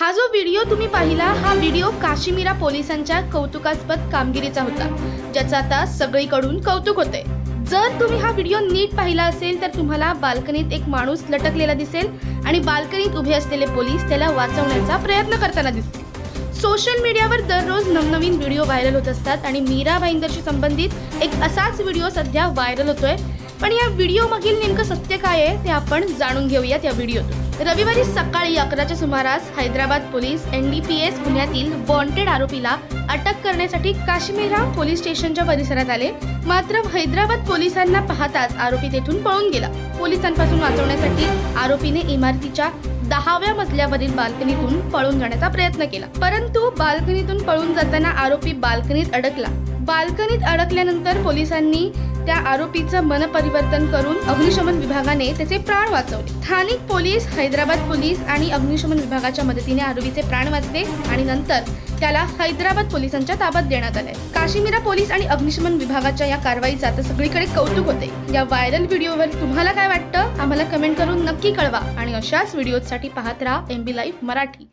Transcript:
हा जो व्हिडिओ तुम्ही पाहिला हा व्हिडिओ काश्मीरा पोलिसांच्या कौतुकास्पद कामगिरीचा होता, ज्याचं आता सगळीकडून कौतुक होते। जर तुम्ही हा व्हिडिओ नीट पाहिला असेल तर तुम्हाला बाल्कनीत एक माणूस लटकलेला दिसेल आणि बाल्कनीत उभे असलेले पोलीस त्याला वाचवण्याचा प्रयत्न करताना दिसतील। सोशल मीडियावर दररोज नवनवीन व्हिडिओ व्हायरल होत असतात आणि मीरा भाईंदरशी संबंधित एक असाच व्हिडिओ सध्या व्हायरल होतोय। पण या व्हिडिओ मागील नेमकं सत्य काय आहे ते आपण जाणून घेऊयात या व्हिडिओतून। रविवारी सकाळी 11च्या सुमारास हैदराबाद पोलीस NDPS गुन्ह्यातील वॉन्टेड आरोपीला अटक करण्यासाठी काश्मीरा पोलीस स्टेशनच्या परिसरात आले। मात्र हैदराबाद पोलिसांना पाहताच आरोपी तेथून पळून गेला। पोलिसांपासून वाचवण्यासाठी आरोपीने इमारतीच्या 10व्या मजल्यावरील बाल्कनीतून पळून जाण्याचा प्रयत्न केला, परंतु बाल्कनीतून पळून जाताना आरोपी बाल्कनीत अडकला। बाल्कनीत अडकल्यानंतर पोलिसांनी त्या आरोपीचं मनपरिवर्तन करून अग्निशमन विभागाने त्याचे प्राण वाचवले। स्थानिक पोलीस, हैदराबाद पोलीस आणि अग्निशमन विभागाच्या मदतीने आरोपीचे प्राण वाचले आणि नंतर त्याला हैदराबाद पोलिसांच्या ताब्यात देण्यात आले। काश्मीरा पोलीस आणि अग्निशमन विभागाच्या या कारवाईचं आता सगळीकडे कौतुक होते। या व्हायरल व्हिडिओवर तुम्हाला काय वाटतं आम्हाला कमेंट करून नक्की कळवा आणि अशाच व्हिडिओसाठी पाहत राहा MB लाईव्ह मराठी।